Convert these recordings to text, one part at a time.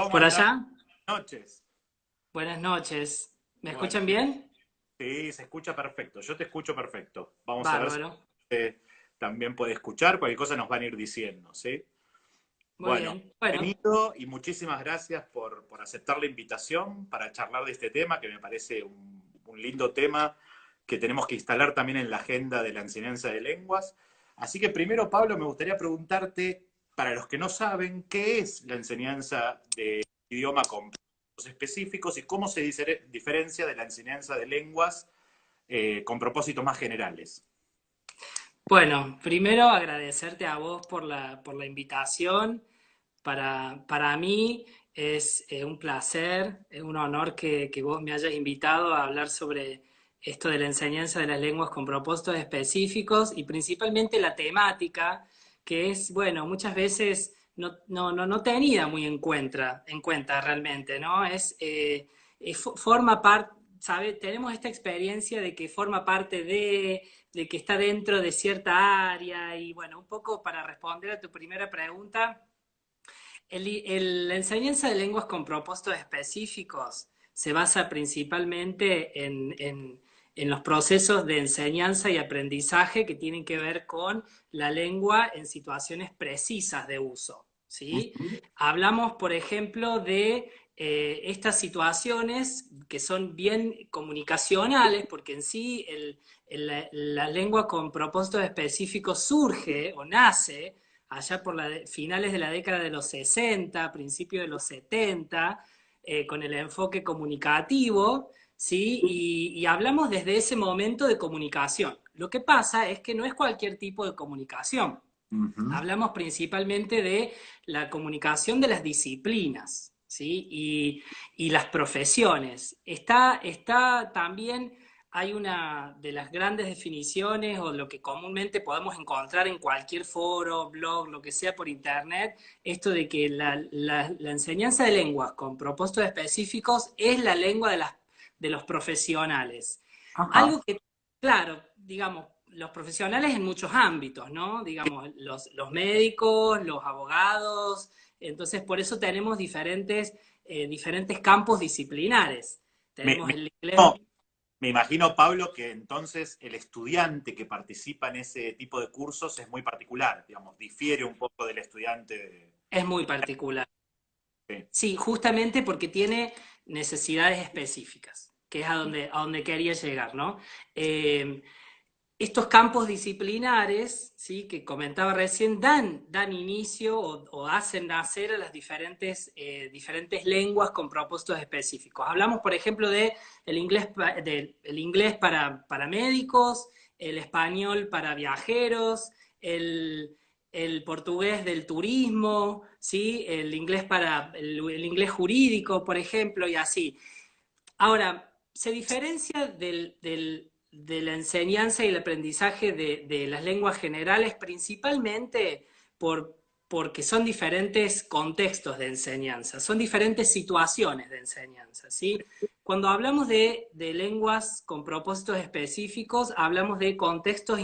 ¿Cómo ¿Por andás? allá? Buenas noches. Buenas noches. ¿Me Bueno, escuchan bien? sí, se escucha perfecto. Yo te escucho perfecto. Vamos a ver si Bárbaro. usted también puede escuchar. Cualquier cosa nos van a ir diciendo, ¿sí? Muy Bueno, bien. Bueno, bienvenido y muchísimas gracias por aceptar la invitación para charlar de este tema, que me parece un lindo tema que tenemos que instalar también en la agenda de la enseñanza de lenguas. Así que primero, Pablo, me gustaría preguntarte, para los que no saben, ¿qué es la enseñanza de idioma con propósitos específicos y cómo se diferencia de la enseñanza de lenguas con propósitos más generales? bueno, primero agradecerte a vos por la invitación. Para mí es un placer, es un honor que vos me hayas invitado a hablar sobre esto de la enseñanza de las lenguas con propósitos específicos y principalmente la temática, que es, bueno, muchas veces no tenida muy en cuenta realmente, ¿no? Forma parte, ¿sabe? Tenemos esta experiencia de que forma parte de que está dentro de cierta área y, bueno, un poco para responder a tu primera pregunta. La enseñanza de lenguas con propósitos específicos se basa principalmente en los procesos de enseñanza y aprendizaje que tienen que ver con la lengua en situaciones precisas de uso, ¿sí? Ujú. Hablamos, por ejemplo, de estas situaciones que son bien comunicacionales, porque en sí la lengua con propósitos específicos surge o nace allá por finales de la década de los 60, principios de los 70, con el enfoque comunicativo, ¿sí? Y hablamos desde ese momento de comunicación. Lo que pasa es que no es cualquier tipo de comunicación. Ujú. Hablamos principalmente de la comunicación de las disciplinas, ¿sí? Y las profesiones. Está también, hay una de las grandes definiciones o lo que comúnmente podemos encontrar en cualquier foro, blog, lo que sea por internet, esto de que la enseñanza de lenguas con propósitos específicos es la lengua de los profesionales. Ajá. Algo que, claro, digamos, los profesionales en muchos ámbitos, ¿no? Digamos, los médicos, los abogados, entonces por eso tenemos diferentes campos disciplinares. Me, Tenemos me el inglés. imagino, me imagino, Pablo, que entonces el estudiante que participa en ese tipo de cursos es muy particular, digamos, difiere un poco del estudiante de... Es muy particular. Sí. Sí, justamente porque tiene necesidades específicas, que es a donde quería llegar, ¿no? Eh, Estos campos disciplinares, ¿sí? Que comentaba recién, dan inicio o hacen nacer a las diferentes lenguas con propósitos específicos. Hablamos, por ejemplo, de el inglés para médicos, el español para viajeros, el, el portugués del turismo, ¿sí? El inglés el inglés jurídico, por ejemplo, y así. Ahora, se diferencia de la enseñanza y el aprendizaje de las lenguas generales principalmente porque son diferentes contextos de enseñanza, son diferentes situaciones de enseñanza, ¿sí? Cuando hablamos de lenguas con propósitos específicos, hablamos de contextos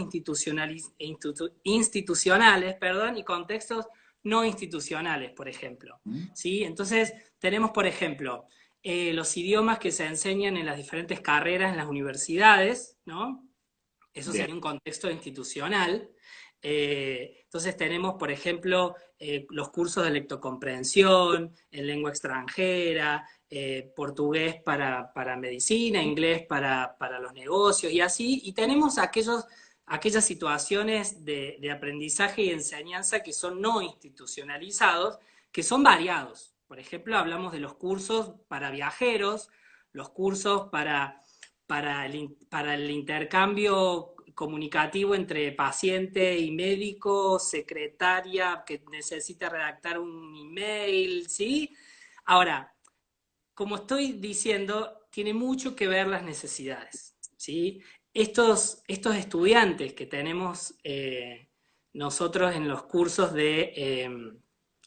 institucionales, perdón, y contextos no institucionales, por ejemplo, ¿sí? Entonces, tenemos, por ejemplo, los idiomas que se enseñan en las diferentes carreras en las universidades, ¿no? Eso Bien. sería un contexto institucional. Entonces tenemos, por ejemplo, los cursos de lectocomprensión en lengua extranjera, portugués para medicina, inglés para los negocios y así. Y tenemos aquellas situaciones de aprendizaje y enseñanza que son no institucionalizados, que son variados. Por ejemplo, hablamos de los cursos para viajeros, los cursos para el intercambio comunicativo entre paciente y médico, secretaria que necesita redactar un email, ¿sí? Ahora, como estoy diciendo, tiene mucho que ver las necesidades, ¿sí? Estos estudiantes que tenemos nosotros en los cursos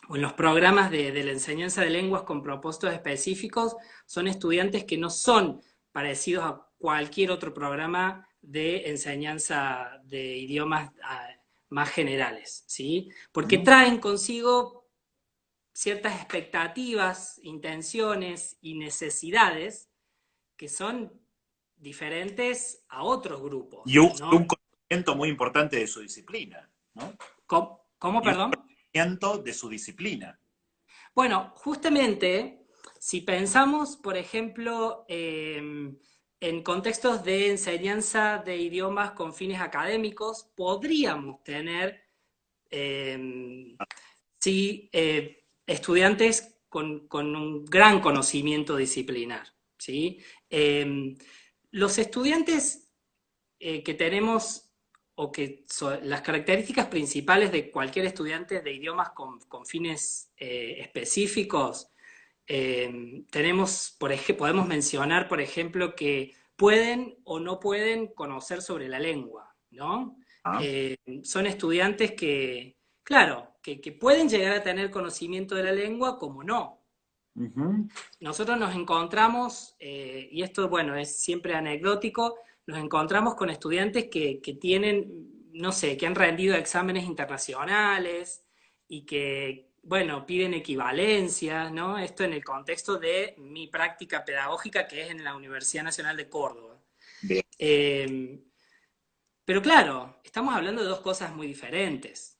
o en los programas de la enseñanza de lenguas con propósitos específicos, son estudiantes que no son parecidos a cualquier otro programa de enseñanza de idiomas más generales, ¿sí? Porque traen consigo ciertas expectativas, intenciones y necesidades que son diferentes a otros Y grupos, ¿no? un conocimiento muy importante de su disciplina, ¿no? ¿Cómo, Y un perdón? conocimiento de su disciplina. Bueno, justamente, si pensamos, por ejemplo, en contextos de enseñanza de idiomas con fines académicos, podríamos tener, sí, estudiantes con un gran conocimiento disciplinar, ¿sí? Eh, los estudiantes que tenemos, o que las características principales de cualquier estudiante de idiomas con fines específicos, tenemos, podemos mencionar, por ejemplo, que pueden o no pueden conocer sobre la lengua, ¿no? ¿Ah? Son estudiantes que, claro, que pueden llegar a tener conocimiento de la lengua como no. Ujú. Nosotros nos encontramos, y esto, bueno, es siempre anecdótico, nos encontramos con estudiantes que tienen, no sé, que han rendido exámenes internacionales y que, bueno, piden equivalencias, ¿no? Esto en el contexto de mi práctica pedagógica, que es en la Universidad Nacional de Córdoba. Bien. Eh, pero claro, estamos hablando de dos cosas muy diferentes.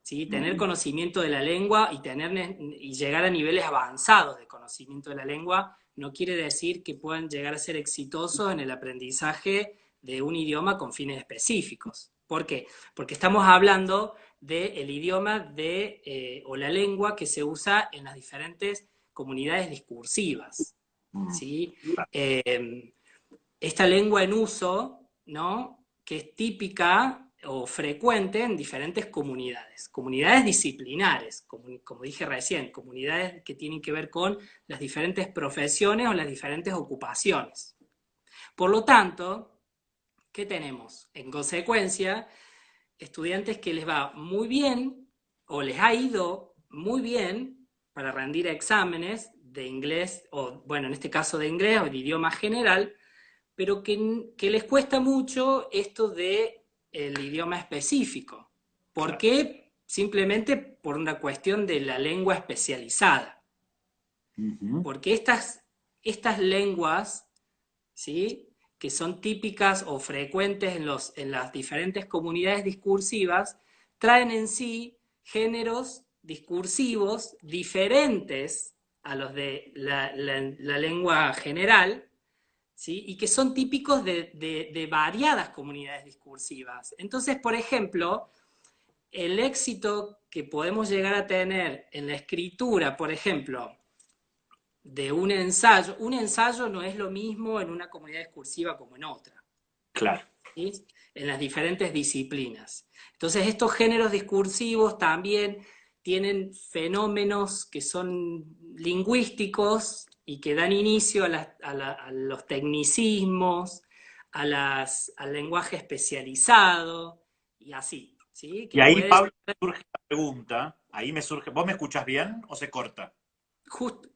¿Sí? Tener Mm. conocimiento de la lengua y llegar a niveles avanzados de conocimiento de la lengua no quiere decir que puedan llegar a ser exitosos en el aprendizaje de un idioma con fines específicos. ¿Por qué? Porque estamos hablando del idioma o la lengua que se usa en las diferentes comunidades discursivas. Mm. ¿Sí? Eh, esta lengua en uso, ¿no? Que es típica o frecuente en diferentes comunidades disciplinares, como dije recién, comunidades que tienen que ver con las diferentes profesiones o las diferentes ocupaciones. Por lo tanto, ¿qué tenemos? En consecuencia, estudiantes que les va muy bien o les ha ido muy bien para rendir exámenes de inglés, o bueno, en este caso de inglés o de idioma general, pero que les cuesta mucho esto de el idioma específico. ¿Por Claro. qué? Simplemente por una cuestión de la lengua especializada. Ujú. Porque estas lenguas, ¿sí? Que son típicas o frecuentes en las diferentes comunidades discursivas, traen en sí géneros discursivos diferentes a los de la lengua general, ¿sí? Y que son típicos de variadas comunidades discursivas. Entonces, por ejemplo, el éxito que podemos llegar a tener en la escritura, por ejemplo, de un ensayo no es lo mismo en una comunidad discursiva como en otra, Claro. ¿sí? En las diferentes disciplinas. Entonces, estos géneros discursivos también tienen fenómenos que son lingüísticos y que dan inicio a los tecnicismos, al lenguaje especializado y así, ¿sí? Y Que ahí, puede Pablo, me surge la pregunta, ahí me surge, ¿vos me escuchás bien o se corta?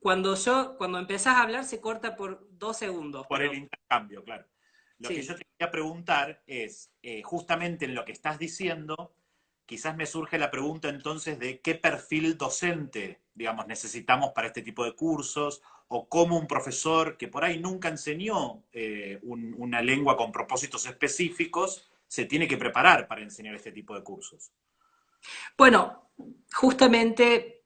cuando empezás a hablar se corta por 2 segundos, Por el pero intercambio, claro. Lo que yo sí. te quería preguntar es, justamente en lo que estás diciendo, quizás me surge la pregunta entonces de qué perfil docente, digamos, necesitamos para este tipo de cursos, o cómo un profesor que por ahí nunca enseñó una lengua con propósitos específicos se tiene que preparar para enseñar este tipo de cursos. Bueno, justamente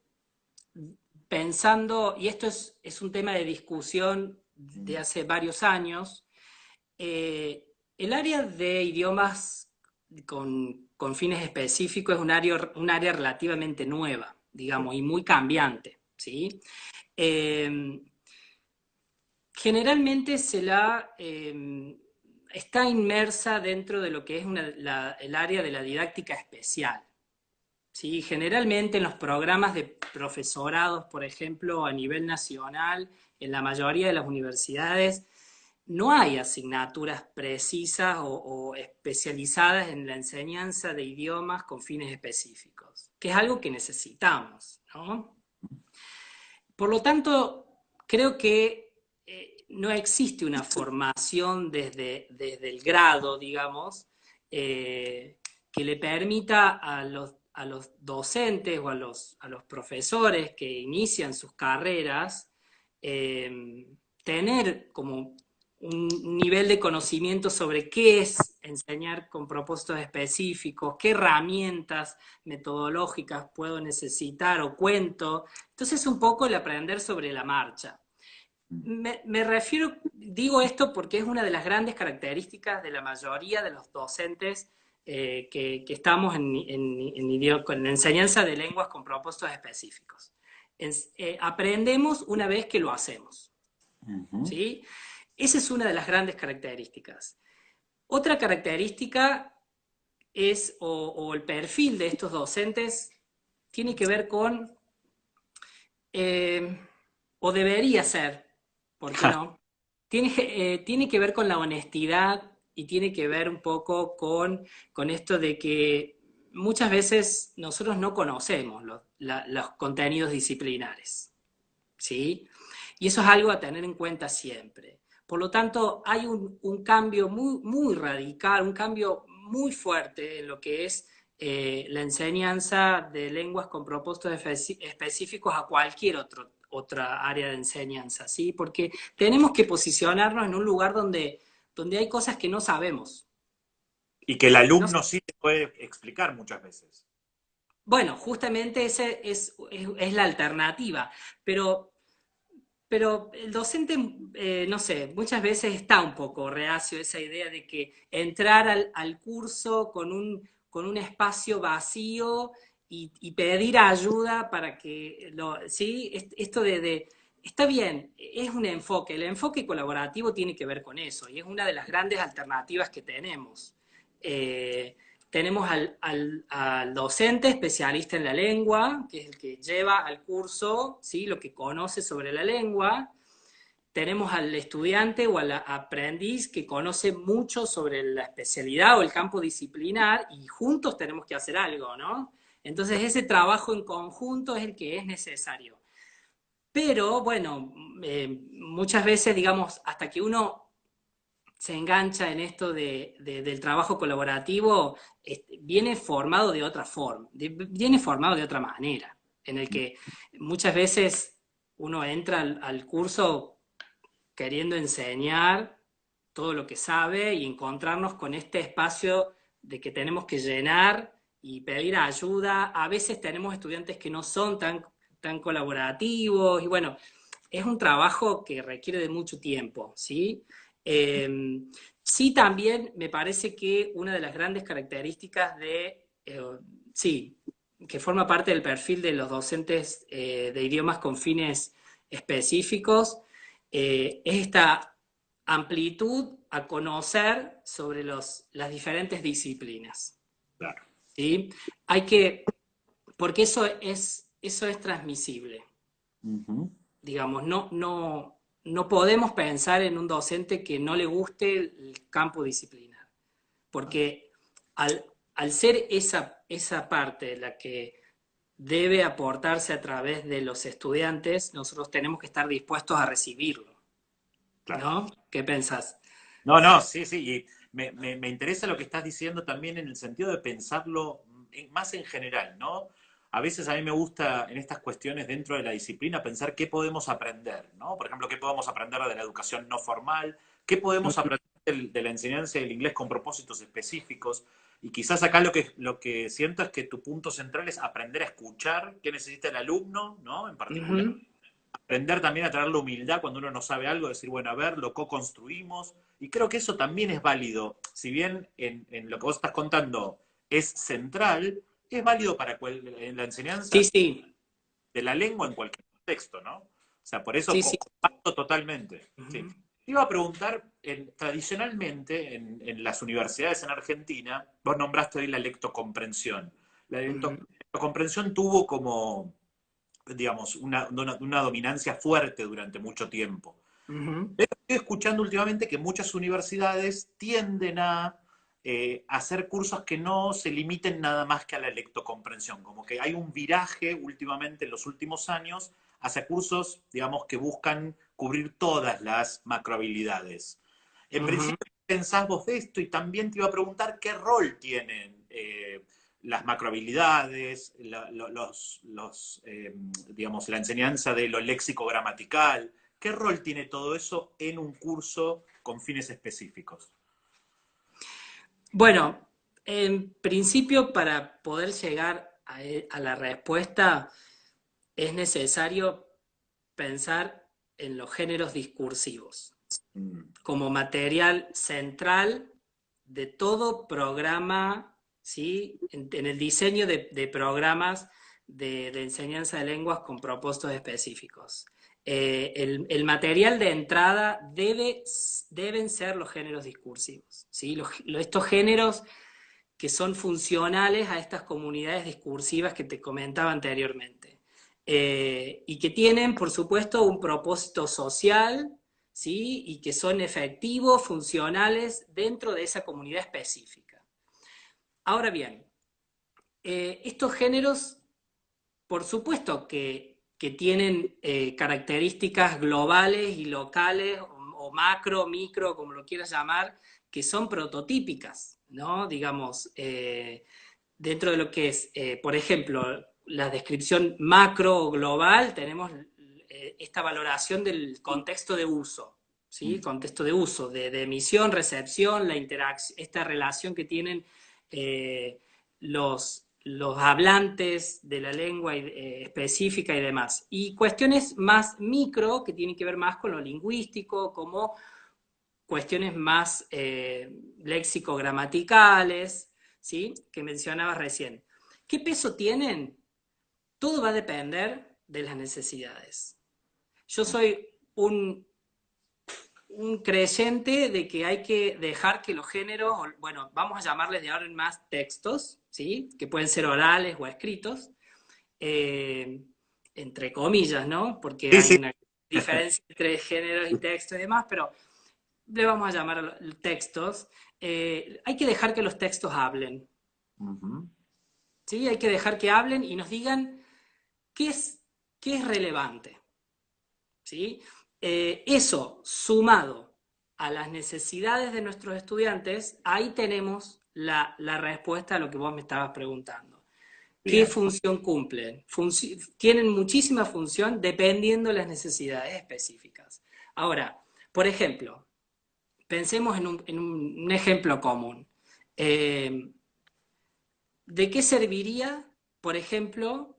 pensando, y esto es un tema de discusión de Mm. hace varios años, el área de idiomas con fines específicos es un área relativamente nueva, Sí. digamos, y muy cambiante, ¿sí? Eh, generalmente está inmersa dentro de lo que es el área de la didáctica especial. Sí, generalmente en los programas de profesorados, por ejemplo, a nivel nacional, en la mayoría de las universidades, no hay asignaturas precisas o especializadas en la enseñanza de idiomas con fines específicos, que es algo que necesitamos, ¿no? Por lo tanto, creo que no existe una formación desde el grado, digamos, que le permita a los docentes o a los profesores que inician sus carreras tener como un nivel de conocimiento sobre qué es enseñar con propósitos específicos, qué herramientas metodológicas puedo necesitar o cuento. Entonces, un poco el aprender sobre la marcha. Me refiero, digo esto porque es una de las grandes características de la mayoría de los docentes que estamos en enseñanza de lenguas con propósitos específicos. Aprendemos una vez que lo hacemos. ¿Sí? Esa es una de las grandes características. Otra característica es, o el perfil de estos docentes, tiene que ver con, o debería ser, ¿por qué no? Tiene que ver con la honestidad y tiene que ver un poco con esto de que muchas veces nosotros no conocemos los contenidos disciplinares, ¿sí? Y eso es algo a tener en cuenta siempre. Por lo tanto, hay un cambio muy, muy radical, un cambio muy fuerte en lo que es la enseñanza de lenguas con propósitos específicos a cualquier otra área de enseñanza, ¿sí? Porque tenemos que posicionarnos en un lugar donde hay cosas que no sabemos. Y que el No, alumno sí te puede explicar muchas veces. bueno, justamente esa es la alternativa, pero el docente, no sé, muchas veces está un poco reacio a esa idea de que entrar al curso con un espacio vacío y pedir ayuda para que, ¿sí? Esto está bien, es un enfoque, el enfoque colaborativo tiene que ver con eso y es una de las grandes alternativas que tenemos. Eh, Tenemos al docente especialista en la lengua, que es el que lleva al curso, ¿sí? Lo que conoce sobre la lengua. Tenemos al estudiante o al aprendiz que conoce mucho sobre la especialidad o el campo disciplinar y juntos tenemos que hacer algo, ¿no? Entonces ese trabajo en conjunto es el que es necesario. Pero bueno, muchas veces, digamos, hasta que uno se engancha en esto del trabajo colaborativo, viene formado de otra forma, viene formado de otra manera, en el que muchas veces uno entra al curso queriendo enseñar todo lo que sabe y encontrarnos con este espacio de que tenemos que llenar y pedir ayuda. A veces tenemos estudiantes que no son tan colaborativos y bueno, es un trabajo que requiere de mucho tiempo, ¿sí? Eh, sí, también me parece que una de las grandes características sí, que forma parte del perfil de los docentes de idiomas con fines específicos, es esta amplitud a conocer sobre las diferentes disciplinas. Claro. ¿Sí? Porque eso es transmisible. Digamos, no podemos pensar en un docente que no le guste el campo disciplinar, porque al ser esa parte la que debe aportarse a través de los estudiantes, nosotros tenemos que estar dispuestos a recibirlo, Claro. ¿no? ¿Qué pensás? No, no, sí, sí. Y me interesa lo que estás diciendo también en el sentido de pensarlo más en general, ¿no? A veces a mí me gusta en estas cuestiones dentro de la disciplina pensar qué podemos aprender, ¿no? Por ejemplo, qué podemos aprender de la educación no formal, qué podemos aprender de la enseñanza del inglés con propósitos específicos. Y quizás acá lo que siento es que tu punto central es aprender a escuchar qué necesita el alumno, ¿no? En particular Ujú, aprender también a traer la humildad cuando uno no sabe algo, decir, bueno, a ver, lo co-construimos. Y creo que eso también es válido. Si bien en lo que vos estás contando es central, es válido para en la sí, enseñanza sí, de la lengua en cualquier contexto, ¿no? O sea, por eso sí, sí. comparto totalmente. Sí. Ujú, Te iba a preguntar, tradicionalmente en las universidades en Argentina, vos nombraste hoy la lectocomprensión. La ujú, lectocomprensión tuvo como digamos, una dominancia fuerte durante mucho tiempo. ujú, Pero estoy escuchando últimamente que muchas universidades tienden a hacer cursos que no se limiten nada más que a la lectocomprensión, como que hay un viraje últimamente en los últimos años hacia cursos, digamos, que buscan cubrir todas las macrohabilidades. En ujú. principio, ¿qué pensás vos de esto? Y también te iba a preguntar qué rol tienen las macrohabilidades, digamos, la enseñanza de lo léxico gramatical. ¿Qué rol tiene todo eso en un curso con fines específicos? Bueno, en principio para poder llegar a la respuesta es necesario pensar en los géneros discursivos como material central de todo programa, ¿sí? En el diseño de programas de enseñanza de lenguas con propósitos específicos. El material de entrada deben ser los géneros discursivos, ¿sí? Estos géneros que son funcionales a estas comunidades discursivas que te comentaba anteriormente. Y que tienen, por supuesto, un propósito social, ¿sí? Y que son efectivos, funcionales dentro de esa comunidad específica. Ahora bien, estos géneros, por supuesto que tienen características globales y locales, o macro, micro, como lo quieras llamar, que son prototípicas, ¿no? Digamos, dentro de lo que es, por ejemplo, la descripción macro o global, tenemos esta valoración del contexto de uso, ¿sí? Contexto de uso, de emisión, recepción, la interacción, esta relación que tienen los hablantes de la lengua específica y demás. Y cuestiones más micro, que tienen que ver más con lo lingüístico, como cuestiones más léxico-gramaticales, ¿sí? Que mencionabas recién. ¿Qué peso tienen? Todo va a depender de las necesidades. Yo soy un creyente de que hay que dejar que los géneros, bueno, vamos a llamarles de ahora en más textos, ¿sí? Que pueden ser orales o escritos, entre comillas, ¿no? Porque Sí, hay sí. una diferencia entre géneros y textos y demás, pero le vamos a llamar a textos. Hay que dejar que los textos hablen, ¿sí? Hay que dejar que hablen y nos digan qué es relevante, ¿sí? Eso sumado a las necesidades de nuestros estudiantes, ahí tenemos la respuesta a lo que vos me estabas preguntando. ¿Qué Bien. función cumplen? Tienen muchísima función dependiendo de las necesidades específicas. Ahora, por ejemplo, pensemos en un ejemplo común. ¿De qué serviría, por ejemplo,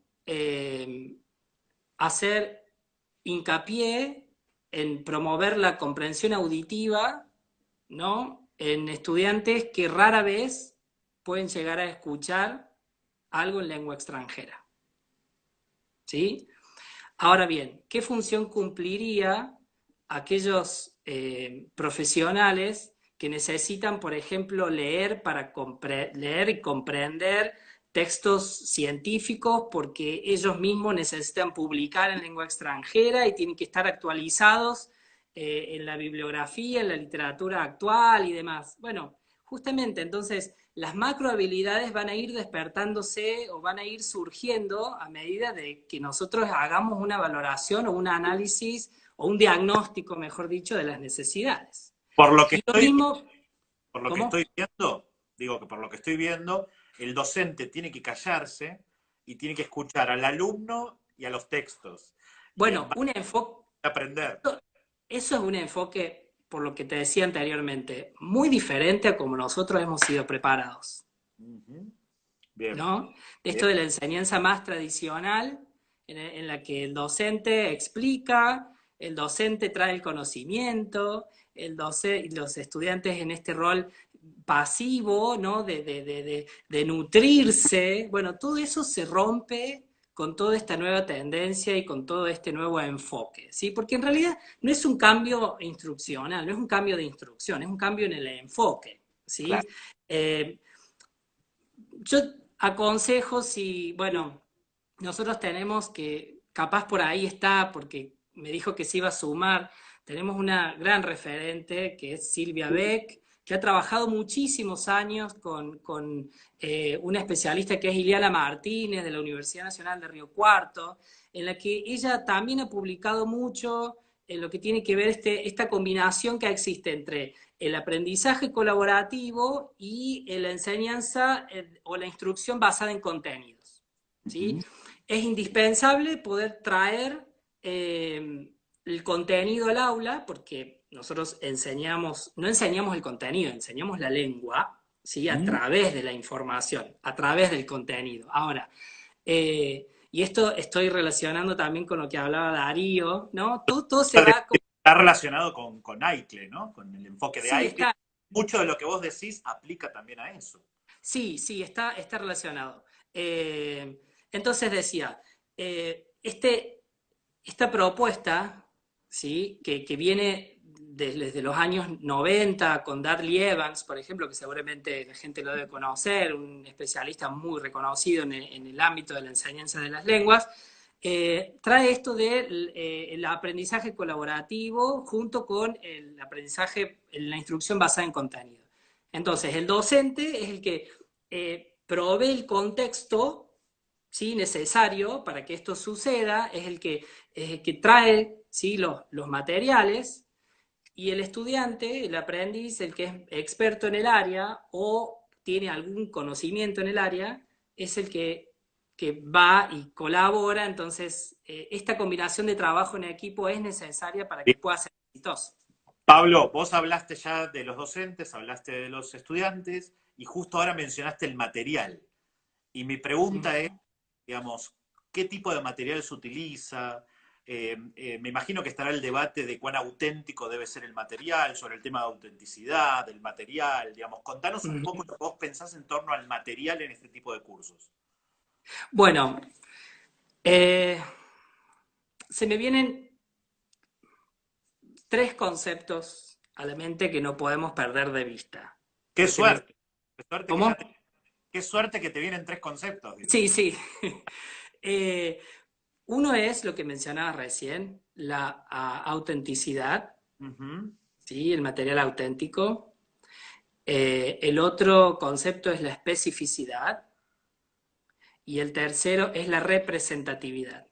hacer hincapié en promover la comprensión auditiva, ¿no? En estudiantes que rara vez pueden llegar a escuchar algo en lengua extranjera? ¿Sí? Ahora bien, ¿qué función cumpliría aquellos profesionales que necesitan, por ejemplo, leer leer y comprender textos científicos porque ellos mismos necesitan publicar en lengua extranjera y tienen que estar actualizados en la bibliografía, en la literatura actual y demás? Bueno, justamente entonces las macrohabilidades van a ir despertándose o van a ir surgiendo a medida de que nosotros hagamos una valoración o un análisis o un diagnóstico, mejor dicho, de las necesidades. Por lo que Y lo estoy, mismo, por lo que ¿cómo? estoy viendo, digo que por lo que estoy viendo, el docente tiene que callarse y tiene que escuchar al alumno y a los textos. Y en Bueno, base un enfoque, a aprender. eso es un enfoque, por lo que te decía anteriormente, muy diferente a como nosotros hemos sido preparados, Bien, ¿no? bien. Esto de la enseñanza más tradicional, en la que el docente explica, el docente trae el conocimiento, los estudiantes en este rol pasivo, ¿no? De nutrirse. Bueno, todo eso se rompe con toda esta nueva tendencia y con todo este nuevo enfoque, ¿sí? Porque en realidad no es un cambio instruccional, no es un cambio de instrucción, es un cambio en el enfoque, ¿sí? Claro. Eh, yo aconsejo si, bueno, nosotros tenemos que, capaz por ahí está, porque me dijo que se iba a sumar, tenemos una gran referente que es Silvia Beck, que ha trabajado muchísimos años con una especialista que es Ileana Martínez de la Universidad Nacional de Río Cuarto, en la que ella también ha publicado mucho en lo que tiene que ver esta combinación que existe entre el aprendizaje colaborativo y la enseñanza o la instrucción basada en contenidos, ¿sí? Es indispensable poder traer el contenido al aula, porque nosotros no enseñamos el contenido, enseñamos la lengua, ¿sí? A través de la información, a través del contenido. Ahora, y esto estoy relacionando también con lo que hablaba Darío, ¿no? Todo se va... Está relacionado con Aicle, ¿no? Con el enfoque de Sí, Aicle. está... Mucho de lo que vos decís aplica también a eso. Sí, está relacionado. Entonces decía, esta propuesta, ¿sí? que viene desde los años 90 con Dudley Evans, por ejemplo, que seguramente la gente lo debe conocer, un especialista muy reconocido en el ámbito de la enseñanza de las lenguas, trae esto del el aprendizaje colaborativo junto con el aprendizaje, la instrucción basada en contenido. Entonces, el docente es el que provee el contexto, ¿sí? Necesario para que esto suceda, es el que trae, ¿sí? los materiales, y el estudiante, el aprendiz, el que es experto en el área o tiene algún conocimiento en el área, es el que va y colabora. Entonces, esta combinación de trabajo en equipo es necesaria para que pueda ser exitoso. Pablo, vos hablaste ya de los docentes, hablaste de los estudiantes y justo ahora mencionaste el material. Y mi pregunta es, digamos, ¿qué tipo de material se utiliza? Me imagino que estará el debate de cuán auténtico debe ser el material, sobre el tema de autenticidad, del material, digamos. Contanos un poco lo que vos pensás en torno al material en este tipo de cursos. Bueno, se me vienen tres conceptos a la mente que no podemos perder de vista. Qué suerte, ¿Cómo? qué suerte que te vienen tres conceptos, digo. Sí. Uno es lo que mencionabas recién, la autenticidad, ¿sí? El material auténtico. El otro concepto es la especificidad. Y el tercero es la representatividad.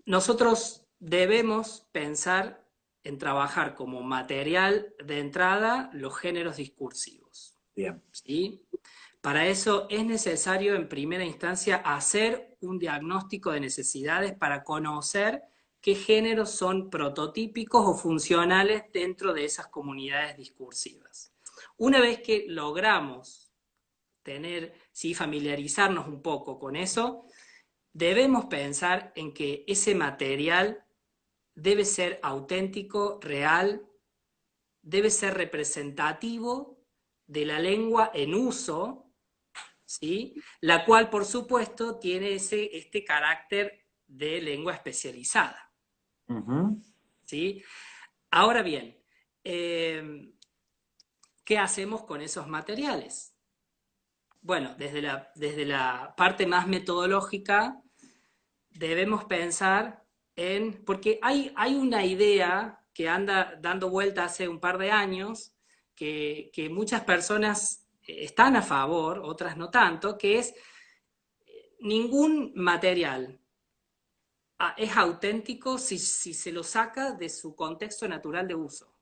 Nosotros debemos pensar en trabajar como material de entrada los géneros discursivos. Bien. ¿Sí? Para eso es necesario en primera instancia hacer un diagnóstico de necesidades para conocer qué géneros son prototípicos o funcionales dentro de esas comunidades discursivas. Una vez que logramos familiarizarnos un poco con eso, debemos pensar en que ese material debe ser auténtico, real, debe ser representativo de la lengua en uso, ¿sí? La cual, por supuesto, tiene este carácter de lengua especializada. ¿Sí? Ahora bien, ¿qué hacemos con esos materiales? Bueno, desde la parte más metodológica, debemos pensar porque hay una idea que anda dando vuelta hace un par de años, que muchas personas están a favor, otras no tanto, que es ningún material es auténtico si se lo saca de su contexto natural de uso.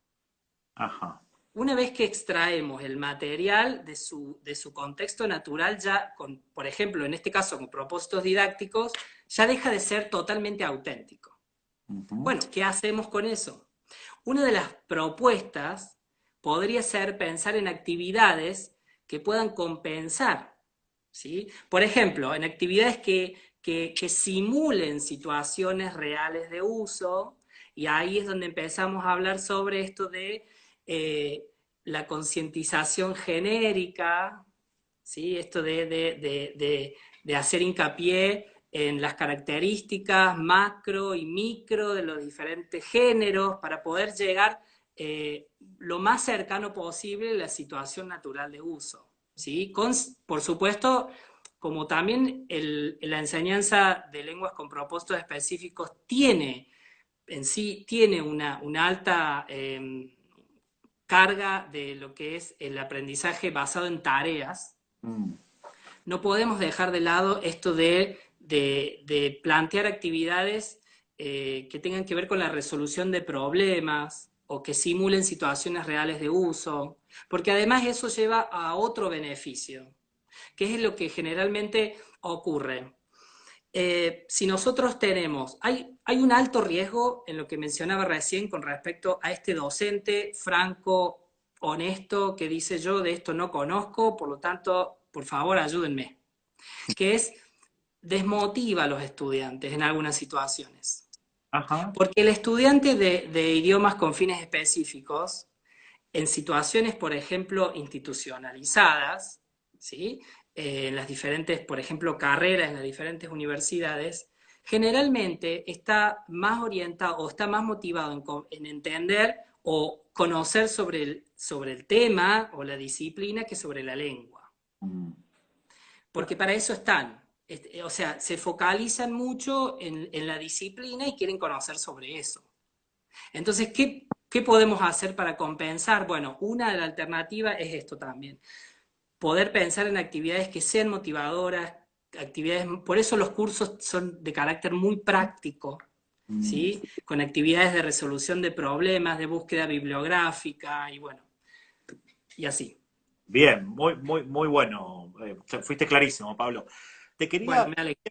Ajá. Una vez que extraemos el material de su contexto natural, ya, por ejemplo, en este caso con propósitos didácticos, ya deja de ser totalmente auténtico. Bueno, ¿qué hacemos con eso? Una de las propuestas podría ser pensar en actividades que puedan compensar, ¿sí? Por ejemplo, en actividades que simulen situaciones reales de uso, y ahí es donde empezamos a hablar sobre esto de la concientización genérica, ¿sí? Esto de hacer hincapié en las características macro y micro de los diferentes géneros para poder llegar lo más cercano posible a la situación natural de uso, ¿sí? Por supuesto, como también la enseñanza de lenguas con propósitos específicos tiene una alta carga de lo que es el aprendizaje basado en tareas, no podemos dejar de lado esto de de plantear actividades que tengan que ver con la resolución de problemas o que simulen situaciones reales de uso, porque además eso lleva a otro beneficio, que es lo que generalmente ocurre. Si nosotros tenemos, hay un alto riesgo en lo que mencionaba recién con respecto a este docente franco, honesto, que dice yo de esto no conozco, por lo tanto, por favor ayúdenme, que es desmotiva a los estudiantes en algunas situaciones. Ajá. Porque el estudiante de idiomas con fines específicos, en situaciones, por ejemplo, institucionalizadas, ¿sí? En las diferentes, por ejemplo, carreras en las diferentes universidades, generalmente está más orientado o está más motivado en entender o conocer sobre el tema o la disciplina que sobre la lengua. Mm. Porque para eso están. O sea, se focalizan mucho en la disciplina y quieren conocer sobre eso. Entonces, ¿qué podemos hacer para compensar? Bueno, una de las alternativas es esto también. Poder pensar en actividades que sean motivadoras, actividades, por eso los cursos son de carácter muy práctico, Mm. ¿sí? Con actividades de resolución de problemas, de búsqueda bibliográfica y bueno, y así. Bien, muy bueno. Fuiste clarísimo, Pablo. Te Bueno, quería, me alegro.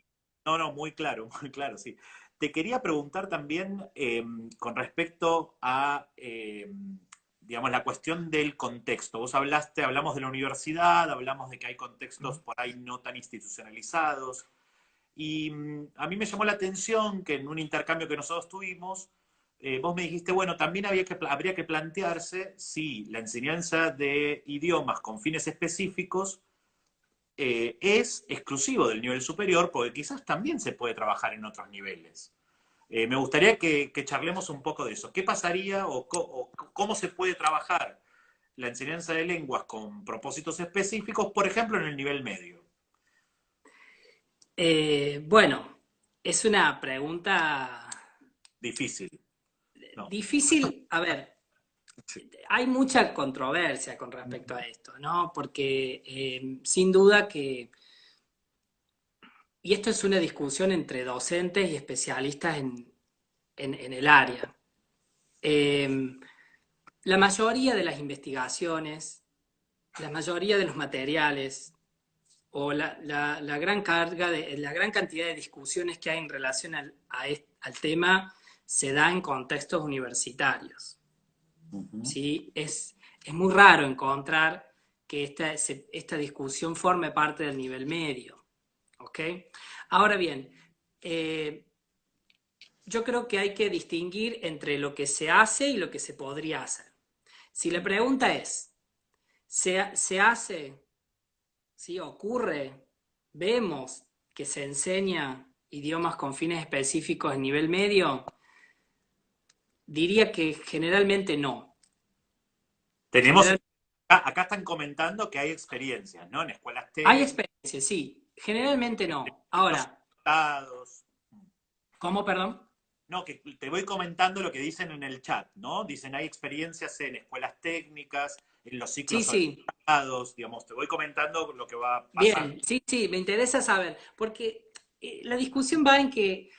no, no, muy claro, muy claro, sí. Te quería preguntar también con respecto a, digamos, la cuestión del contexto. Vos hablamos de la universidad, hablamos de que hay contextos por ahí no tan institucionalizados, y a mí me llamó la atención que en un intercambio que nosotros tuvimos, vos me dijiste, bueno, también habría que plantearse si la enseñanza de idiomas con fines específicos es exclusivo del nivel superior, porque quizás también se puede trabajar en otros niveles. Me gustaría que charlemos un poco de eso. ¿Qué pasaría o cómo se puede trabajar la enseñanza de lenguas con propósitos específicos, por ejemplo, en el nivel medio? Bueno, es una pregunta Difícil, ¿no? difícil. A ver, Sí. hay mucha controversia con respecto a esto, ¿no? Porque sin duda que, y esto es una discusión entre docentes y especialistas en el área. Eh, la mayoría de las investigaciones, la mayoría de los materiales o la gran carga, la gran cantidad de discusiones que hay en relación al tema se da en contextos universitarios. Ujú. ¿Sí? Es muy raro encontrar que esta discusión forme parte del nivel medio. ¿Ok? Ahora bien, yo creo que hay que distinguir entre lo que se hace y lo que se podría hacer. Si la pregunta es, ¿se hace? ¿Sí? ¿Ocurre? ¿Vemos que se enseña idiomas con fines específicos en nivel medio? Diría que generalmente no. Tenemos, Generalmente acá están comentando que hay experiencias, ¿no? En escuelas hay técnicas, experiencias, sí. Generalmente no. los Ahora, estados. ¿cómo, perdón? No, que te voy comentando lo que dicen en el chat, ¿no? Dicen, hay experiencias en escuelas técnicas, en los Sí, ciclos sí. orientados, digamos, te voy comentando lo que va pasando. Bien, sí, sí, me interesa saber, porque la discusión va en que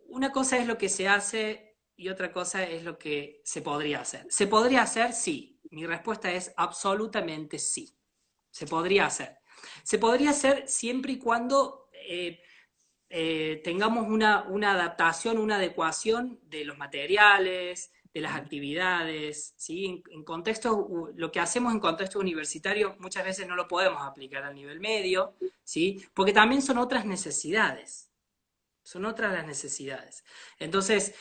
una cosa es lo que se hace y otra cosa es lo que se podría hacer. ¿Se podría hacer? Sí. Mi respuesta es absolutamente sí. Se podría hacer. Se podría hacer siempre y cuando tengamos una adaptación, una adecuación de los materiales, de las actividades, ¿sí? En contextos, lo que hacemos en contextos universitarios muchas veces no lo podemos aplicar al nivel medio, ¿sí? Porque también son otras necesidades, son otras las necesidades. Entonces,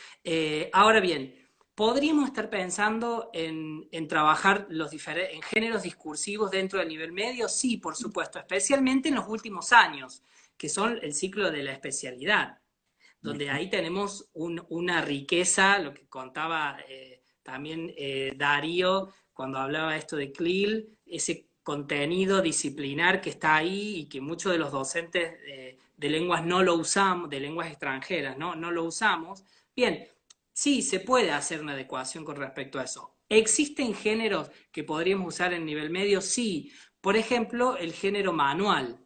ahora bien, podríamos estar pensando en trabajar en géneros discursivos dentro del nivel medio, sí, por supuesto, especialmente en los últimos años, que son el ciclo de la especialidad, donde ahí tenemos una riqueza, lo que contaba también Darío cuando hablaba esto de CLIL, ese contenido disciplinar que está ahí y que muchos de los docentes de lenguas no lo usamos, de lenguas extranjeras, ¿no? No lo usamos. Bien, sí, se puede hacer una adecuación con respecto a eso. ¿Existen géneros que podríamos usar en nivel medio? Sí. Por ejemplo, el género manual.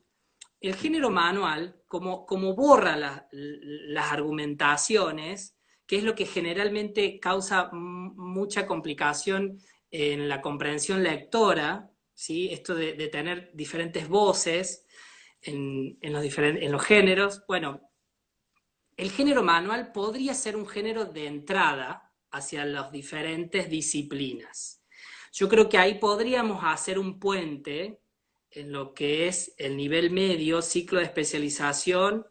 el género manual, como borra las argumentaciones, que es lo que generalmente causa mucha complicación en la comprensión lectora, ¿sí? Esto de tener diferentes voces en los géneros. Bueno, el género manual podría ser un género de entrada hacia las diferentes disciplinas. Yo creo que ahí podríamos hacer un puente en lo que es el nivel medio, ciclo de especialización,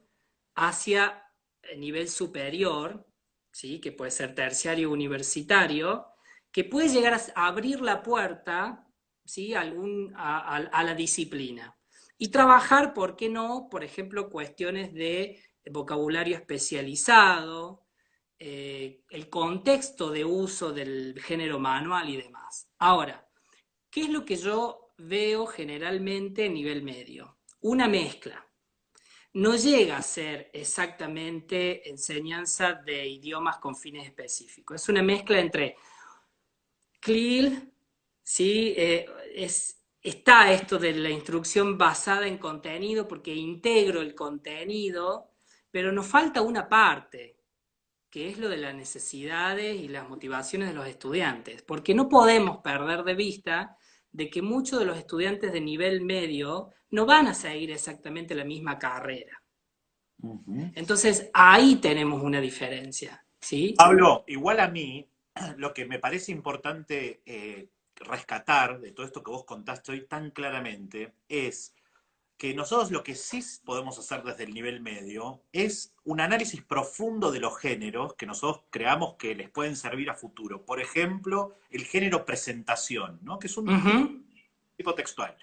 hacia el nivel superior, ¿sí? Que puede ser terciario universitario, que puede llegar a abrir la puerta, ¿sí? A la disciplina. Y trabajar, ¿por qué no? Por ejemplo, cuestiones de vocabulario especializado, el contexto de uso del género manual y demás. Ahora, ¿qué es lo que yo veo generalmente a nivel medio? Una mezcla. No llega a ser exactamente enseñanza de idiomas con fines específicos. Es una mezcla entre CLIL, ¿sí? Está esto de la instrucción basada en contenido porque integro el contenido, pero nos falta una parte, que es lo de las necesidades y las motivaciones de los estudiantes, porque no podemos perder de vista de que muchos de los estudiantes de nivel medio no van a seguir exactamente la misma carrera. Ujú. Entonces, ahí tenemos una diferencia, ¿sí? Pablo, igual a mí, lo que me parece importante rescatar de todo esto que vos contaste hoy tan claramente es que nosotros lo que sí podemos hacer desde el nivel medio es un análisis profundo de los géneros que nosotros creamos que les pueden servir a futuro. Por ejemplo, el género presentación, ¿no? Que es un Ujú, tipo textual,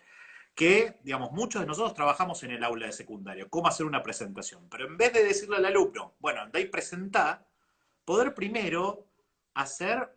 que, digamos, muchos de nosotros trabajamos en el aula de secundario, cómo hacer una presentación. Pero en vez de decirle al alumno, bueno, andá y presentá, poder primero hacer,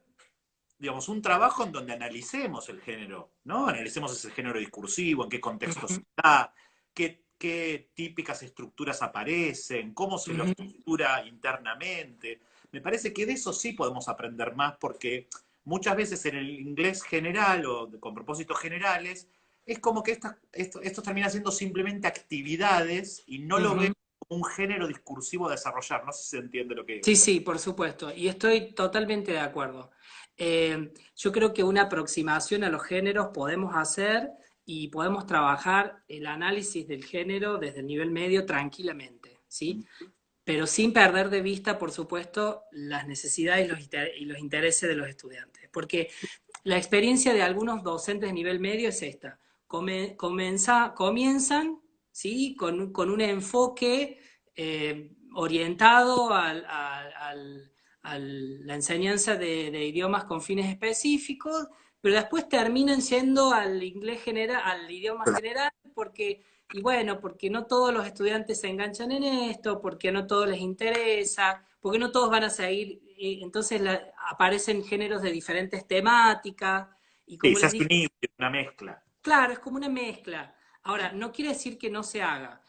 digamos, un trabajo en donde analicemos el género, ¿no? Analicemos ese género discursivo, en qué contexto se ujú, da, qué típicas estructuras aparecen, cómo se lo ujú. estructura internamente. Me parece que de eso sí podemos aprender más porque muchas veces en el inglés general o con propósitos generales es como que esto termina siendo simplemente actividades y no lo veo Ujú. como un género discursivo a desarrollar. No sé si se entiende lo que... Sí, sí, por supuesto, y estoy totalmente de acuerdo. Yo creo que una aproximación a los géneros podemos hacer y podemos trabajar el análisis del género desde el nivel medio tranquilamente, ¿sí? Pero sin perder de vista, por supuesto, las necesidades y los intereses de los estudiantes. Porque la experiencia de algunos docentes de nivel medio es esta. Comienzan, ¿sí? Con un enfoque orientado a la enseñanza de idiomas con fines específicos, pero después terminan yendo al inglés general, al idioma general, y bueno, porque no todos los estudiantes se enganchan en esto, porque no todos les interesa, porque no todos van a seguir, entonces aparecen géneros de diferentes temáticas, y Sí, como se les hace un dije, híbrido, una mezcla. claro, es como una mezcla. Ahora, no quiere decir que no se haga.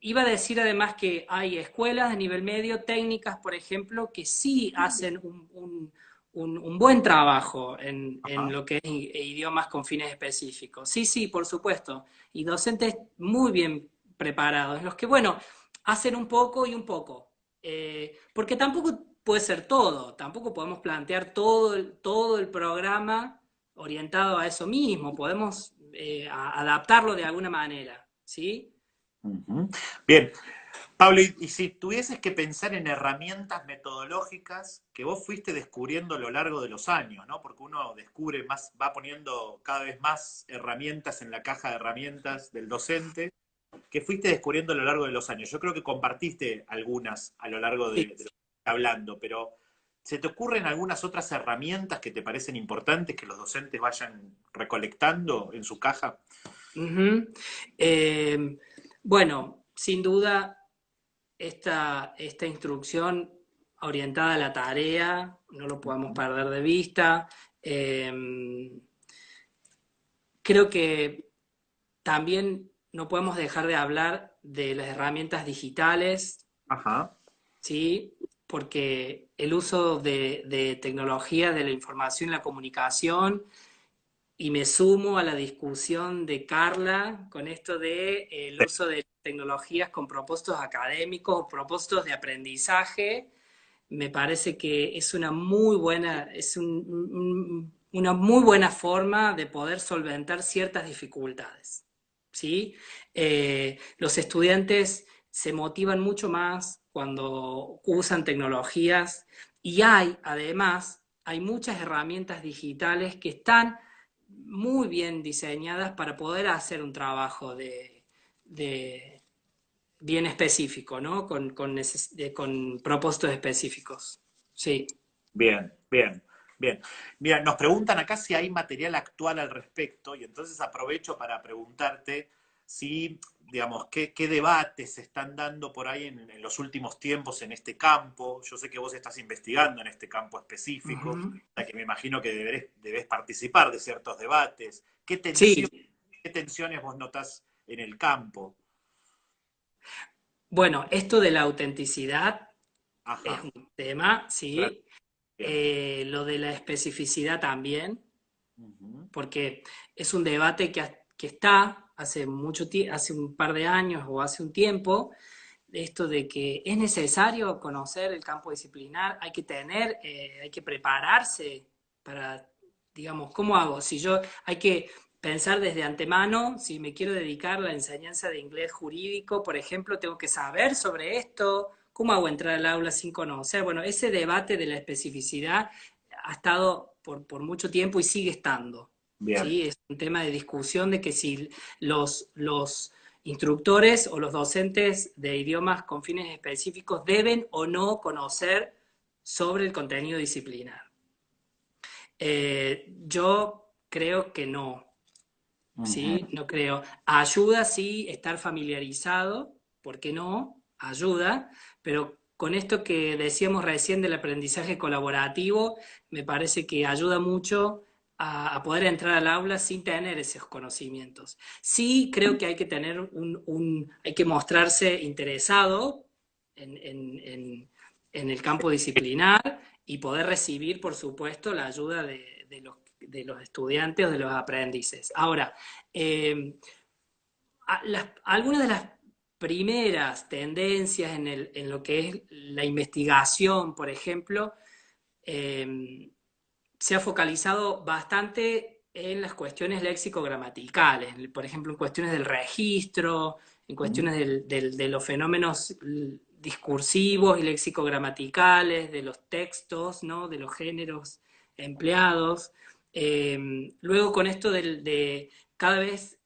Iba a decir además que hay escuelas de nivel medio, técnicas, por ejemplo, que sí hacen un buen trabajo en Ajá. lo que es idiomas con fines específicos. Sí, sí, por supuesto. Y docentes muy bien preparados, los que, bueno, hacen un poco y un poco. Porque tampoco puede ser todo, tampoco podemos plantear todo el programa orientado a eso mismo, podemos adaptarlo de alguna manera, ¿sí? Ujú. Bien, Pablo, y si tuvieses que pensar en herramientas metodológicas que vos fuiste descubriendo a lo largo de los años, ¿no? Porque uno descubre más, va poniendo cada vez más herramientas en la caja de herramientas del docente, que fuiste descubriendo a lo largo de los años. Yo creo que compartiste algunas a lo largo Sí. de lo que estás hablando, pero ¿se te ocurren algunas otras herramientas que te parecen importantes que los docentes vayan recolectando en su caja? Ujú. Eh, bueno, sin duda, esta instrucción orientada a la tarea, no lo podemos perder de vista. Eh, Creo que también no podemos dejar de hablar de las herramientas digitales, Ajá. ¿sí? Porque el uso de tecnología, de la información y la comunicación y me sumo a la discusión de Carla con esto de el uso de tecnologías con propósitos académicos o propósitos de aprendizaje. Me parece que es una muy buena, una muy buena forma de poder solventar ciertas dificultades, ¿sí? Los estudiantes se motivan mucho más cuando usan tecnologías y además, hay muchas herramientas digitales que están muy bien diseñadas para poder hacer un trabajo de bien específico, ¿no? Con propósitos específicos. Sí. Bien, bien, bien. Mira, nos preguntan acá si hay material actual al respecto, y entonces aprovecho para preguntarte si, digamos, qué debates se están dando por ahí en los últimos tiempos en este campo. Yo sé que vos estás investigando en este campo específico, o Ujú. sea que me imagino que debés participar de ciertos debates. Sí, ¿Qué tensiones vos notás en el campo? bueno, esto de la autenticidad es Ajá, un tema, claro, sí. bien. Lo de la especificidad también, Ujú, porque es un debate que está hace un par de años o hace un tiempo, esto de que es necesario conocer el campo disciplinar, hay que prepararse para, digamos, ¿cómo hago? Si yo, hay que pensar desde antemano, si me quiero dedicar a la enseñanza de inglés jurídico, por ejemplo, tengo que saber sobre esto, ¿cómo hago entrar al aula sin conocer? Bueno, ese debate de la especificidad ha estado por mucho tiempo y sigue estando. bien, ¿Sí? Es un tema de discusión de que si los instructores o los docentes de idiomas con fines específicos deben o no conocer sobre el contenido disciplinar. Yo creo que no, ujú, ¿sí? No creo. Ayuda, sí, estar familiarizado, ¿por qué no? Ayuda, pero con esto que decíamos recién del aprendizaje colaborativo, me parece que ayuda mucho a poder entrar al aula sin tener esos conocimientos. Sí, creo que hay que tener hay que mostrarse interesado en, en- en- en el campo disciplinar y poder recibir, por supuesto, la ayuda de los estudiantes o de los aprendices. Ahora, eh, algunas de las primeras tendencias en lo que es la investigación, por ejemplo, eh, se ha focalizado bastante en las cuestiones léxico-gramaticales, por ejemplo, en cuestiones del registro, en ujú. cuestiones de los fenómenos discursivos y léxico-gramaticales, de los textos, ¿no? De los géneros empleados. Luego con esto de cada vez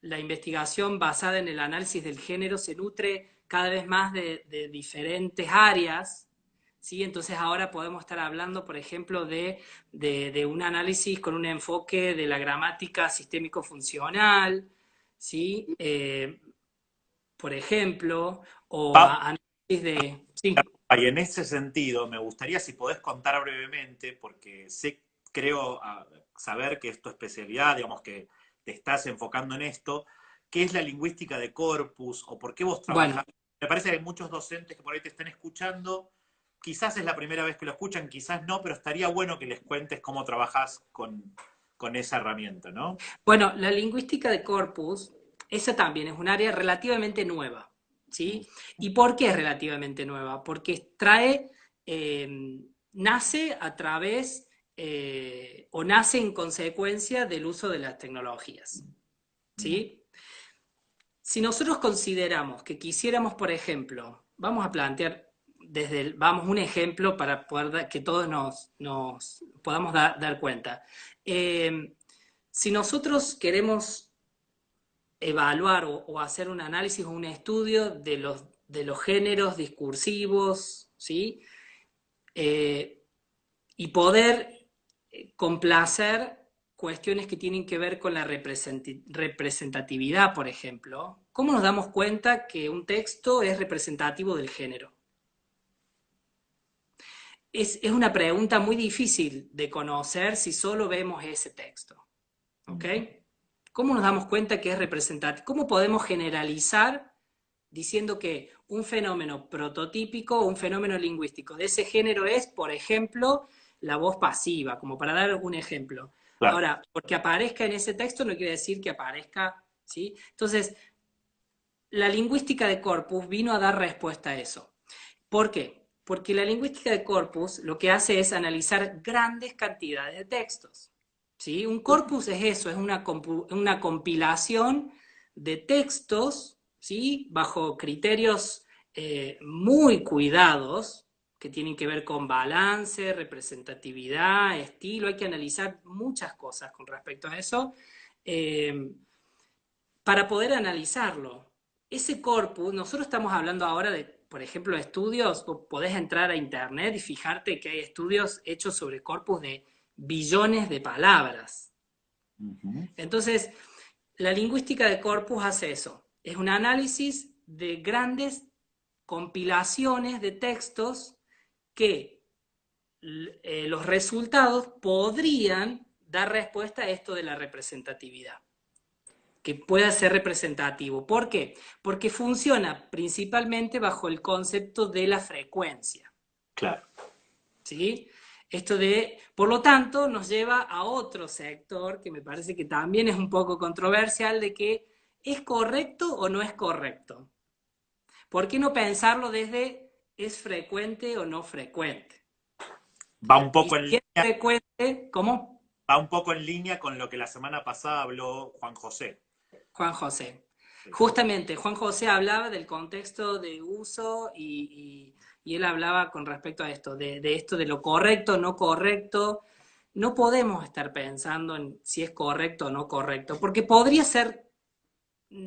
la investigación basada en el análisis del género se nutre cada vez más de diferentes áreas, ¿sí? Entonces ahora podemos estar hablando, por ejemplo, de un análisis con un enfoque de la gramática sistémico-funcional, ¿sí? Por ejemplo, o Pa- análisis de... Sí, Y en ese sentido, me gustaría si podés contar brevemente, porque creo saber que es tu especialidad, digamos que te estás enfocando en esto, ¿qué es la lingüística de corpus o por qué vos bueno, trabajás? Me parece que hay muchos docentes que por ahí te están escuchando, quizás es la primera vez que lo escuchan, quizás no, pero estaría bueno que les cuentes cómo trabajás con esa herramienta, ¿no? bueno, la lingüística de corpus, esa también es un área relativamente nueva, Mm, ¿sí? ¿Y por qué es relativamente nueva? Porque nace a través o nace en consecuencia del uso de las tecnologías, mm, ¿sí? Si nosotros consideramos que quisiéramos, por ejemplo, vamos a plantear vamos, un ejemplo para poder que todos nos podamos dar cuenta. Eh, si nosotros queremos evaluar o hacer un análisis o un estudio de los géneros discursivos, ¿sí? Eh, y poder complacer cuestiones que tienen que ver con la representatividad, por ejemplo. ¿Cómo nos damos cuenta que un texto es representativo del género? Es una pregunta muy difícil de conocer si solo vemos ese texto. ¿Ok? mm. ¿Cómo nos damos cuenta que es representativo? ¿Cómo podemos generalizar diciendo que un fenómeno prototípico o un fenómeno lingüístico de ese género es, por ejemplo, la voz pasiva, como para dar un ejemplo? Claro. Ahora, porque aparezca en ese texto no quiere decir que aparezca, ¿sí? Entonces, la lingüística de corpus vino a dar respuesta a eso. ¿Por qué? Porque la lingüística de corpus lo que hace es analizar grandes cantidades de textos. ¿Sí? Un corpus es eso, es una compilación de textos, ¿sí? Bajo criterios muy cuidados, que tienen que ver con balance, representatividad, estilo. Hay que analizar muchas cosas con respecto a eso eh, para poder analizarlo. Ese corpus, nosotros estamos hablando ahora de, por ejemplo, estudios, vos podés entrar a internet y fijarte que hay estudios hechos sobre corpus de billones de palabras. Ujú. Entonces, la lingüística de corpus hace eso. Es un análisis de grandes compilaciones de textos que los resultados podrían dar respuesta a esto de la representatividad, que pueda ser representativo. ¿Por qué? Porque funciona principalmente bajo el concepto de la frecuencia. Claro. ¿Sí? Esto de, por lo tanto, nos lleva a otro sector que me parece que también es un poco controversial, de que ¿es correcto o no es correcto? ¿Por qué no pensarlo desde es frecuente o no frecuente? Va un Y poco en si es línea, frecuente, ¿cómo? va un poco en línea con lo que la semana pasada habló Juan José. Juan José. Sí. Justamente, Juan José hablaba del contexto de uso y él hablaba con respecto a esto, de esto de lo correcto, no correcto. No podemos estar pensando en si es correcto o no correcto, porque podría ser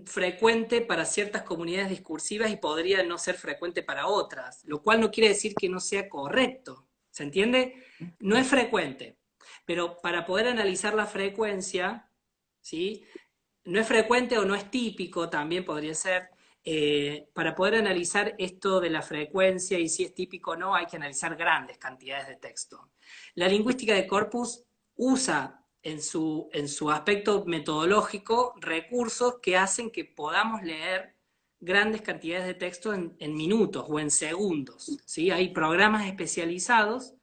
frecuente para ciertas comunidades discursivas y podría no ser frecuente para otras, lo cual no quiere decir que no sea correcto. ¿Se entiende? No es frecuente, pero para poder analizar la frecuencia, ¿sí? No es frecuente o no es típico, también podría ser. Para poder analizar esto de la frecuencia y si es típico o no, hay que analizar grandes cantidades de texto. La lingüística de corpus usa en su aspecto metodológico recursos que hacen que podamos leer grandes cantidades de texto en minutos o en segundos. ¿Sí? Hay programas especializados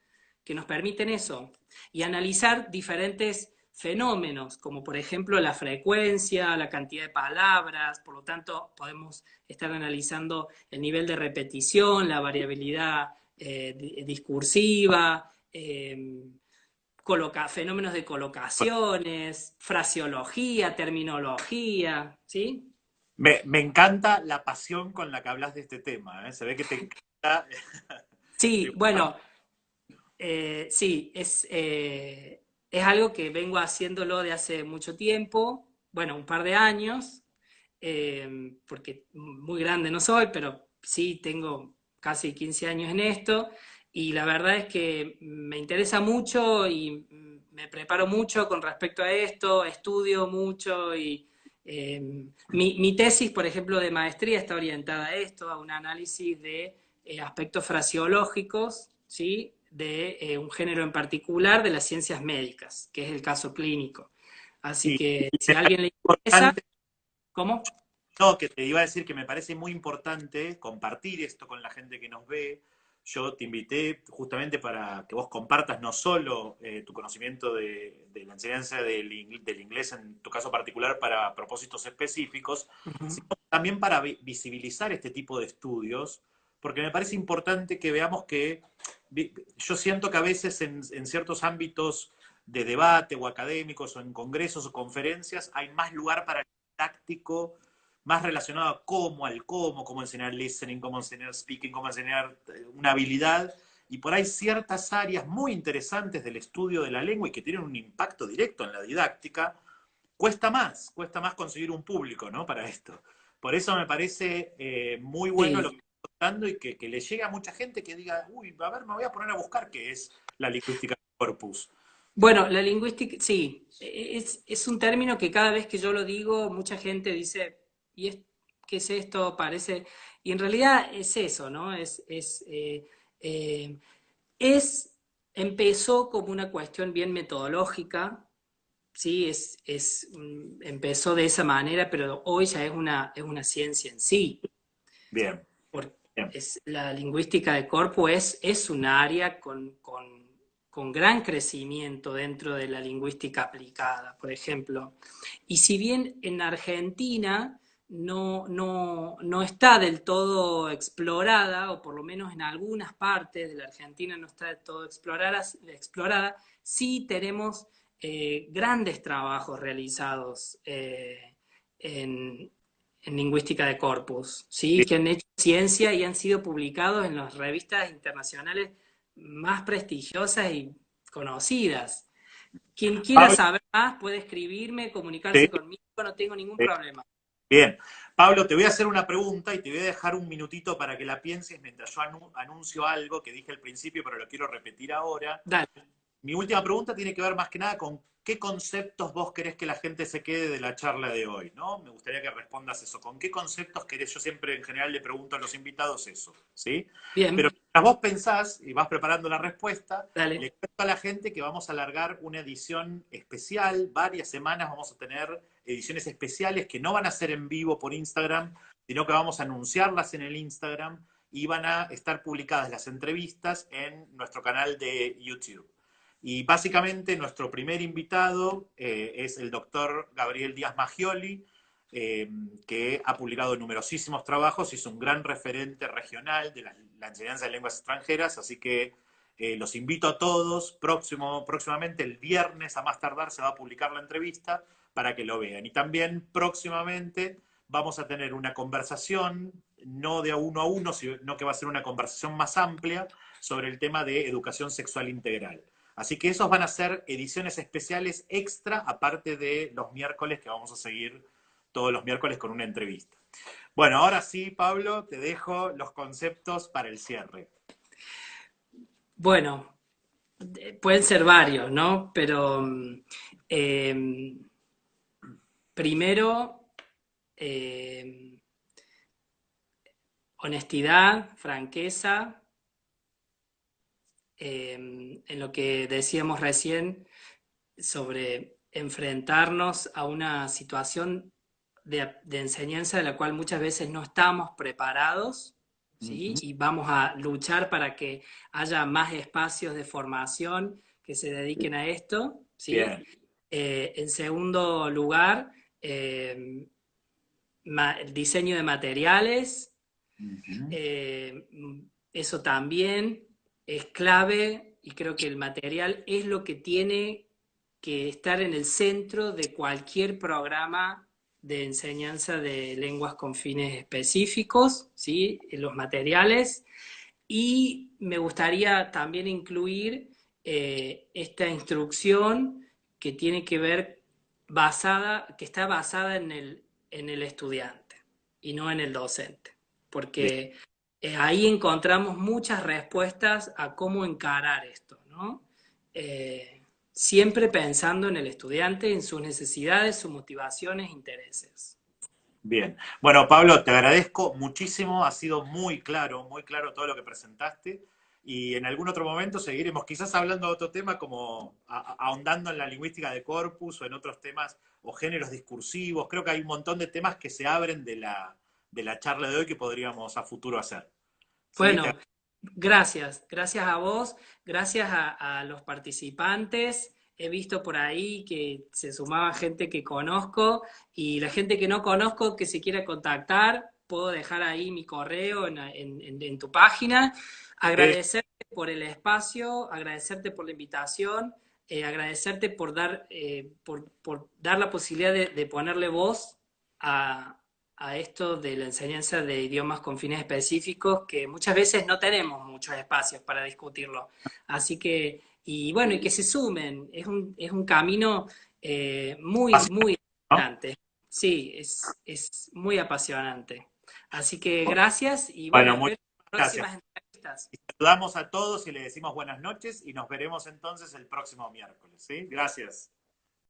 que nos permiten eso y analizar diferentes fenómenos, como por ejemplo la frecuencia, la cantidad de palabras, por lo tanto podemos estar analizando el nivel de repetición, la variabilidad discursiva, fenómenos de colocaciones, fraseología, terminología, ¿sí? Me encanta la pasión con la que hablas de este tema, ¿eh? Se ve que te encanta. Sí, bueno, sí, es algo que vengo haciéndolo de hace mucho tiempo, bueno, un par de años, porque muy grande no soy, pero sí tengo casi 15 años en esto, y la verdad es que me interesa mucho y me preparo mucho con respecto a esto, estudio mucho y mi tesis, por ejemplo, de maestría está orientada a esto, a un análisis de aspectos fraseológicos, ¿sí? De un género en particular de las ciencias médicas, que es el caso clínico. Así Y que si me a parece alguien le interesa, importante, ¿cómo? no, que te iba a decir que me parece muy importante compartir esto con la gente que nos ve. Yo te invité justamente para que vos compartas no solo tu conocimiento de la enseñanza del inglés, en tu caso particular, para propósitos específicos, Ujú. sino también para visibilizar este tipo de estudios, porque me parece importante que veamos que yo siento que a veces en ciertos ámbitos de debate o académicos o en congresos o conferencias hay más lugar para el didáctico, más relacionado a cómo enseñar listening, cómo enseñar speaking, cómo enseñar una habilidad. Y por ahí ciertas áreas muy interesantes del estudio de la lengua y que tienen un impacto directo en la didáctica, cuesta más conseguir un público, ¿no? Para esto. Por eso me parece muy bueno lo que Sí. estás contando y que le llegue a mucha gente que diga, uy, a ver, me voy a poner a buscar qué es la lingüística del corpus. Bueno, la lingüística, sí, es un término que cada vez que yo lo digo, mucha gente dice, ¿qué es esto? Parece, y en realidad es eso, ¿no? Eh, es, empezó como una cuestión bien metodológica, sí, empezó de esa manera, pero hoy ya es una ciencia en sí. Bien, Porque bien. la lingüística de corpus es un área con con gran crecimiento dentro de la lingüística aplicada, por ejemplo. Y si bien en Argentina no está del todo explorada, o por lo menos en algunas partes de la Argentina no está del todo explorada, sí tenemos grandes trabajos realizados en, en lingüística de corpus, ¿sí? Bien. Que han hecho ciencia y han sido publicados en las revistas internacionales más prestigiosas y conocidas. Quien quiera Pablo, saber más puede escribirme, sí, comunicarse conmigo, no tengo ningún sí. problema. Bien. Pablo, te voy a hacer una pregunta y te voy a dejar un minutito para que la pienses mientras yo anuncio algo que dije al principio, pero lo quiero repetir ahora. Dale. Mi última pregunta tiene que ver más que nada con qué conceptos vos querés que la gente se quede de la charla de hoy, ¿no? Me gustaría que respondas eso. ¿Con qué conceptos querés? Yo siempre en general le pregunto a los invitados eso, ¿sí? Pero Bien, mientras vos pensás y vas preparando la respuesta, dale. le cuento a la gente que vamos a alargar una edición especial, varias semanas vamos a tener ediciones especiales que no van a ser en vivo por Instagram, sino que vamos a anunciarlas en el Instagram y van a estar publicadas las entrevistas en nuestro canal de YouTube. Y básicamente nuestro primer invitado es el doctor Gabriel Díaz Maggioli, que ha publicado numerosísimos trabajos y es un gran referente regional de la enseñanza de lenguas extranjeras, así que los invito a todos, próximamente el viernes a más tardar se va a publicar la entrevista para que lo vean. Y también próximamente vamos a tener una conversación, no de a uno, sino que va a ser una conversación más amplia sobre el tema de educación sexual integral. Así que esos van a ser ediciones especiales extra, aparte de los miércoles que vamos a seguir todos los miércoles con una entrevista. Bueno, ahora sí, Pablo, te dejo los conceptos para el cierre. Bueno, pueden ser varios, ¿no? Pero eh, primero, eh, honestidad, franqueza, en lo que decíamos recién sobre enfrentarnos a una situación de enseñanza de la cual muchas veces no estamos preparados, ¿sí? Ujú. Y vamos a luchar para que haya más espacios de formación que se dediquen a esto, ¿sí? Bien. En segundo lugar, eh, el diseño de materiales, Ujú. eh, eso también es clave y creo que el material es lo que tiene que estar en el centro de cualquier programa de enseñanza de lenguas con fines específicos, ¿sí? Los materiales. Y me gustaría también incluir esta instrucción que tiene que ver que está basada en el estudiante y no en el docente, Bien. porque ahí encontramos muchas respuestas a cómo encarar esto, ¿no? Siempre pensando en el estudiante, en sus necesidades, sus motivaciones, intereses. Bien. Bueno, Pablo, te agradezco muchísimo. Ha sido muy claro todo lo que presentaste. Y en algún otro momento seguiremos quizás hablando de otro tema como ahondando en la lingüística de corpus o en otros temas o géneros discursivos. Creo que hay un montón de temas que se abren de la charla de hoy que podríamos a futuro hacer. ¿Sí? Bueno, gracias a vos, gracias a los participantes. He visto por ahí que se sumaba gente que conozco y la gente que no conozco que se quiera contactar, puedo dejar ahí mi correo en tu página. Sí. Agradecerte por el espacio, agradecerte por la invitación, agradecerte por dar la posibilidad de ponerle voz a esto de la enseñanza de idiomas con fines específicos, que muchas veces no tenemos muchos espacios para discutirlo. Así que, y bueno, y que se sumen, es un camino muy ¿No? apasionante. Sí, es muy apasionante. Así que gracias y bueno, Bueno, muchas espero gracias. próximas entrevistas. Y saludamos a todos y le decimos buenas noches y nos veremos entonces el próximo miércoles. ¿Sí? Gracias.